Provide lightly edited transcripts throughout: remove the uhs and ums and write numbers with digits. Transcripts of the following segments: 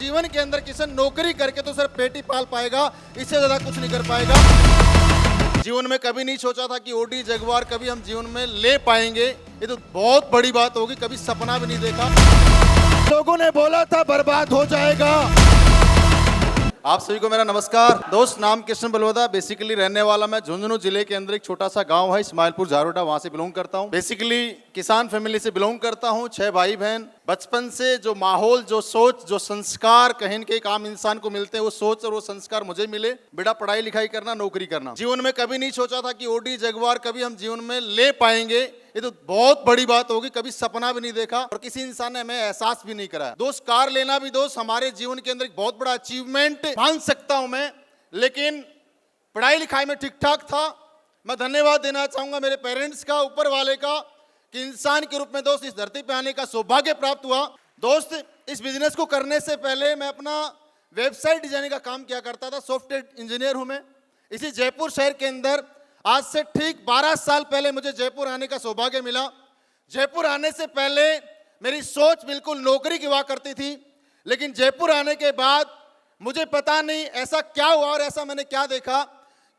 जीवन के अंदर किसान नौकरी करके तो सिर्फ पेट ही पाल पाएगा, इससे ज्यादा कुछ नहीं कर पाएगा। जीवन में कभी नहीं सोचा था कि ओडी जगुआर कभी हम जीवन में ले पाएंगे, ये तो बहुत बड़ी बात होगी, कभी सपना भी नहीं देखा। लोगों ने बोला था बर्बाद हो जाएगा। आप सभी को मेरा नमस्कार। दोस्त नाम कृष्ण बलवदा, बेसिकली रहने वाला मैं झुंझुनू जिले के अंदर एक छोटा सा गांव है इस्माइलपुर झारोटा, वहां से बिलोंग करता हूं। बेसिकली किसान फैमिली से बिलोंग करता हूं, 6 भाई बहन। बचपन से जो माहौल, जो सोच, जो संस्कार कहीं के एक आम इंसान को मिलते हैं, वो सोच और वो संस्कार मुझे मिले। बेटा पढ़ाई लिखाई करना, नौकरी करना। जीवन में कभी नहीं सोचा था कि ओडी जगुआर कभी हम जीवन में ले पाएंगे, ये तो बहुत बड़ी बात होगी, कभी सपना भी नहीं देखा और किसी इंसान ने हमें एहसास भी नहीं कराया। दोस्त कार लेना भी दोस्त हमारे जीवन के अंदर एक बहुत बड़ा अचीवमेंट मान सकता हूं मैं, लेकिन पढ़ाई लिखाई में ठीक ठाक था। मैं धन्यवाद देना चाहूंगा मेरे पेरेंट्स का, ऊपर वाले का, कि इंसान के रूप में दोस्त इस धरती पे आने का सौभाग्य प्राप्त हुआ। दोस्त इस बिजनेस को करने से पहले मैं अपना वेबसाइट डिजाइनिंग का काम किया करता था, सॉफ्टवेयर इंजीनियर हूं मैं। इसी जयपुर शहर के अंदर आज से ठीक 12 साल पहले मुझे जयपुर आने का सौभाग्य मिला। जयपुर आने से पहले मेरी सोच बिल्कुल नौकरी की हुआ करती थी, लेकिन जयपुर आने के बाद मुझे पता नहीं ऐसा क्या हुआ और ऐसा मैंने क्या देखा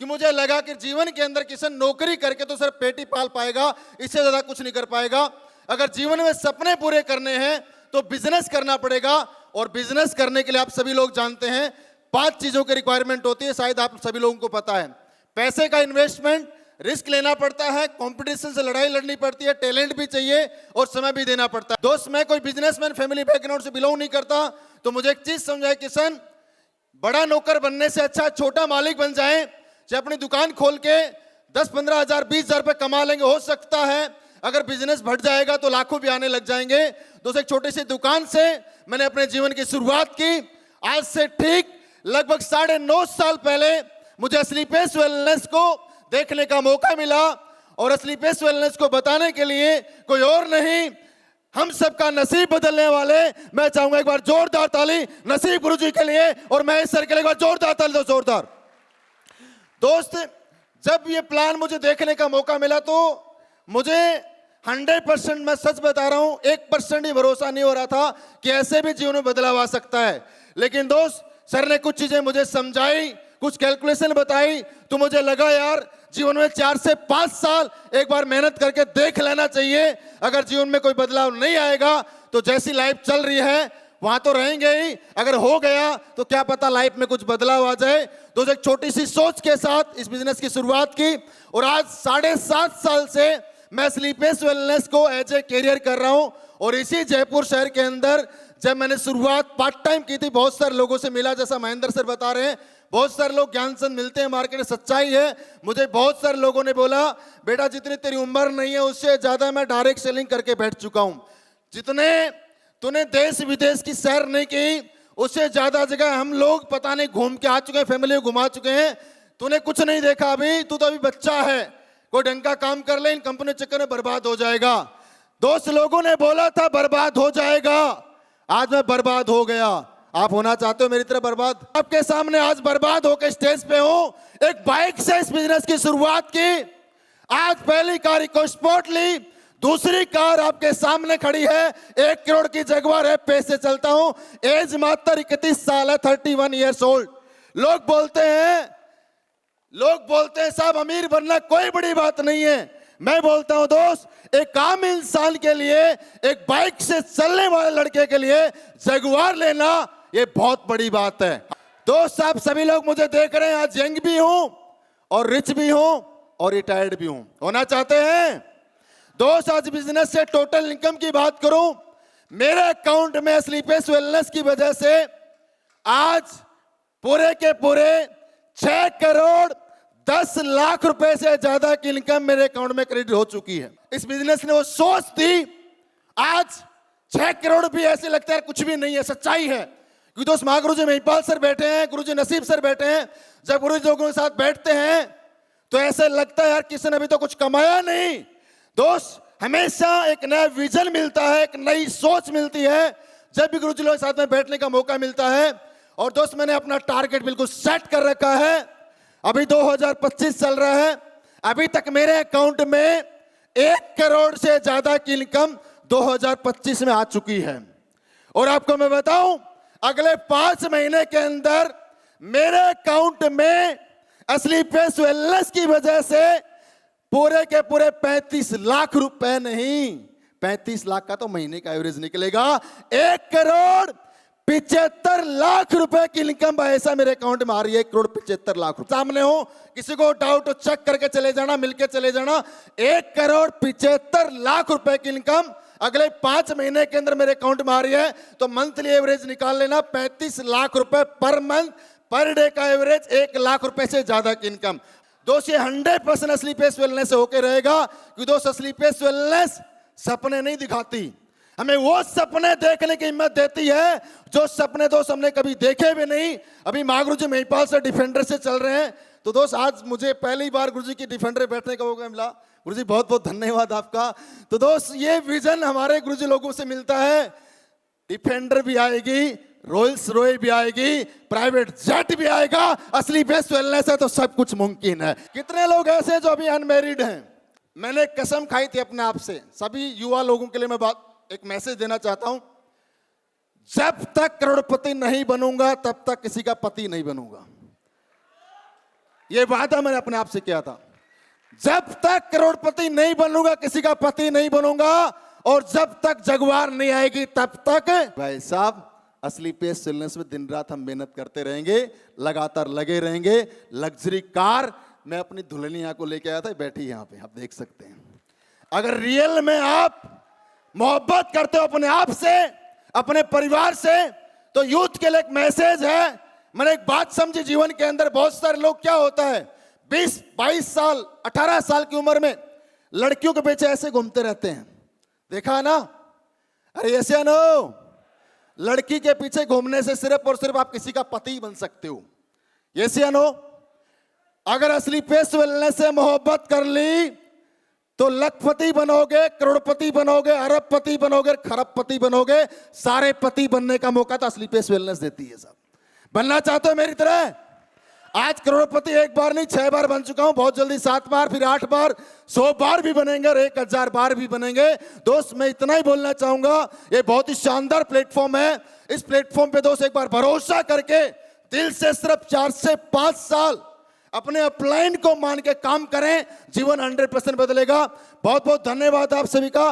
कि मुझे लगा कि जीवन के अंदर किसान नौकरी करके तो सिर्फ पेट ही पाल पाएगा, इससे ज्यादा कुछ नहीं कर पाएगा। अगर जीवन में सपने पूरे करने हैं तो बिजनेस करना पड़ेगा, और बिजनेस करने के लिए आप सभी लोग जानते हैं 5 चीजों की रिक्वायरमेंट होती है, शायद आप सभी लोगों को पता है। पैसे का इन्वेस्टमेंट, रिस्क लेना पड़ता है, कंपटीशन से लड़ाई लड़नी पड़ती है, टैलेंट भी चाहिए और समय भी देना पड़ता है। दोस्त मैं कोई बिजनेसमैन फैमिली बैकग्राउंड से बिलोंग नहीं करता, तो मुझे एक चीज समझाए, किसान बड़ा नौकर बनने से अच्छा छोटा मालिक बन जाए। चाहे अपनी दुकान खोल के 10-15 हजार 20 हजार रुपए कमा लेंगे, हो सकता है अगर बिजनेस बढ़ जाएगा तो लाखों भी आने लग जाएंगे। दोस्तों एक छोटी सी दुकान से मैंने अपने जीवन की शुरुआत की। आज से ठीक लगभग 9.5 साल पहले मुझे स्लीपेस वेलनेस को देखने का मौका मिला, और स्लीपेस वेलनेस को बताने के लिए कोई और नहीं, हम सबका नसीब बदलने वाले, मैं चाहूंगा एक बार जोरदार ताली नसीब गुरुजी के लिए, और मैं इस सर के लिए एक बार जोरदार ताली दो, जोरदार। दोस्त जब ये प्लान मुझे देखने का मौका मिला तो मुझे 100%, मैं सच बता रहा हूं, 1% ही भरोसा नहीं हो रहा था कि ऐसे भी जीवन में बदलाव आ सकता है। लेकिन दोस्त सर ने कुछ चीजें मुझे समझाई, कुछ कैलकुलेशन बताई, तो मुझे लगा यार जीवन में 4 से 5 साल एक बार मेहनत करके देख लेना चाहिए। अगर जीवन में कोई बदलाव नहीं आएगा तो जैसी लाइफ चल रही है वहां तो रहेंगे ही, अगर हो गया तो क्या पता लाइफ में कुछ बदलाव आ जाए। तो एक छोटी सी सोच के साथ इस बिजनेस की शुरुआत की, और आज 7.5 साल से मैं स्लीपेस वेलनेस को एज ए कैरियर कर रहा हूं। और इसी जयपुर शहर के अंदर जब मैंने शुरुआत पार्ट टाइम की थी, बहुत सारे लोगों से मिला, जैसा महेंद्र सर बता रहे हैं, बहुत सारे लोग ज्ञान चंद मिलते हैं मार्केट में, सच्चाई है। मुझे बहुत सारे लोगों ने बोला बेटा जितनी तेरी उम्र नहीं है उससे ज्यादा मैं डायरेक्ट सेलिंग करके बैठ चुका हूं, जितने तूने देश विदेश की सैर नहीं की उससे ज्यादा जगह हम लोग पता नहीं घूम के आ चुके हैं, फैमिली को घुमा चुके हैं, तूने कुछ नहीं देखा अभी, तू तो अभी बच्चा है, कोई ढंग का काम कर ले, इन कंपनी चक्कर में बर्बाद हो जाएगा। दोस्त लोगों ने बोला था बर्बाद हो जाएगा, आज मैं बर्बाद हो गया। आप होना चाहते हो मेरी तरह बर्बाद? आपके सामने आज बर्बाद होकर स्टेज पे हूं। एक बाइक से इस बिजनेस की शुरुआत की, आज पहली कार इको स्पोर्ट ली, दूसरी कार आपके सामने खड़ी है, 1 करोड़ की जगुआर है, पैसे चलता हूं, एज मात्र 31 साल है, 31 ईयर्स ओल्ड। लोग बोलते हैं साहब अमीर बनना कोई बड़ी बात नहीं है। मैं बोलता हूं दोस्त एक आम इंसान के लिए, एक बाइक से चलने वाले लड़के के लिए जगुआर लेना ये बहुत बड़ी बात है। दोस्त आप सभी लोग मुझे देख रहे हैं, आज यंग भी हूं और रिच भी हूं और रिटायर्ड भी हूं, होना चाहते हैं? दोस्त आज बिजनेस से टोटल इनकम की बात करूं, मेरे अकाउंट में स्लीपेस वेलनेस की वजह से आज पूरे के पूरे 6 करोड़ 10 लाख रुपए से ज्यादा की इनकम मेरे अकाउंट में क्रेडिट हो चुकी है। इस बिजनेस ने वो सोच थी, आज 6 करोड़ भी ऐसे लगता है कुछ भी नहीं है, सच्चाई है। क्योंकि दोस्त महागुरु जी महिपाल सर बैठे हैं, गुरु जी नसीब सर बैठे हैं, जब गुरु जी लोगों के साथ बैठते हैं तो ऐसे लगता है यार किसी ने अभी तो कुछ कमाया नहीं। दोस्त हमेशा एक नया विजन मिलता है, एक नई सोच मिलती है जब भी गुरु जी लोगों के साथ में बैठने का मौका मिलता है। और दोस्त मैंने अपना टारगेट बिल्कुल सेट कर रखा है, अभी 2025 चल रहा है, अभी तक मेरे अकाउंट में 1 करोड़ से ज्यादा की इनकम 2025 में आ चुकी है। और आपको मैं बताऊं अगले 5 महीने के अंदर मेरे अकाउंट में असली पेस वेलनेस की वजह से पूरे के पूरे 35 लाख रुपए नहीं, 35 लाख का तो महीने का एवरेज निकलेगा, 1,75,00,000 रुपए की इनकम ऐसा मेरे अकाउंट में आ रही है। 1,75,00,000 रुपए सामने हो, किसी को डाउट हो चेक करके चले जाना, मिलके चले जाना। 1,75,00,000 रुपए की इनकम अगले 5 महीने के अंदर मेरे अकाउंट में आ रही है। तो मंथली एवरेज निकाल लेना, 35 लाख रुपए पर मंथ, पर डे का एवरेज 1 लाख रुपए से ज्यादा की इनकम। दोस्त ये 100% असली पेस वेलनेस से होके रहेगा, क्योंकि दोस्त असली पेस वेलनेस सपने नहीं दिखाती, हमें वो सपने देखने की हिम्मत देती है जो सपने दोस्त हमने कभी देखे भी नहीं। अभी माँ गुरुजी महिपाल से डिफेंडर से चल रहे हैं, तो दोस्त आज मुझे पहली बार गुरुजी की डिफेंडर बैठने का मौका मिला। गुरुजी बहुत बहुत धन्यवाद आपका। तो दोस्त ये विजन हमारे गुरुजी लोगों से मिलता है, डिफेंडर भी आएगी, रोल्स रॉय भी आएगी, प्राइवेट जेट भी आएगा। असली बेस्ट वेलनेस है तो सब कुछ मुमकिन है। कितने लोग ऐसे जो अभी अनमैरिड हैं? मैंने कसम खाई थी अपने आप से, सभी युवा लोगों के लिए मैं एक मैसेज देना चाहता हूं, जब तक करोड़पति नहीं बनूंगा तब तक किसी का पति नहीं बनूंगा। यह वादा मैंने अपने आप से किया था, जब तक करोड़पति नहीं बनूंगा किसी का पति नहीं बनूंगा, और जब तक जगवार नहीं आएगी तब तक। भाई साहब असली पेस वेलनेस में दिन रात हम मेहनत करते रहेंगे, लगातार लगे रहेंगे। लग्जरी कार मैं अपनी दुल्हनिया को लेके आया था, बैठी यहाँ पे आप देख सकते हैं। अगर रियल में आप मोहब्बत करते हो अपने आप से, अपने परिवार से, तो यूथ के लिए एक मैसेज है। मैंने एक बात समझी जीवन के अंदर, बहुत सारे लोग क्या होता है 20-22 साल 18 साल की उम्र में लड़कियों के पीछे ऐसे घूमते रहते हैं, देखा ना? अरे ऐसे नो, लड़की के पीछे घूमने से सिर्फ और सिर्फ आप किसी का पति बन सकते हो। ऐसे नो, अगर असली पेस वेलनेस से मोहब्बत कर ली तो लखपति बनोगे, करोड़पति बनोगे, अरबपति बनोगे, खरबपति बनोगे। सारे पति बनने का मौका तो असली पेस वेलनेस देती है। सब बनना चाहते हो मेरी तरह? आज करोड़पति एक बार नहीं 6 बार बन चुका हूं, बहुत जल्दी 7 बार, फिर 8 बार, 100 बार भी बनेंगे और 1000 बार भी बनेंगे। दोस्त मैं इतना ही बोलना चाहूंगा, ये बहुत ही शानदार प्लेटफॉर्म है। इस प्लेटफॉर्म पे दोस्त एक बार भरोसा करके दिल से सिर्फ 4 से 5 साल अपने अपलाइन को मान के काम करें, जीवन 100% बदलेगा। बहुत बहुत धन्यवाद आप सभी का।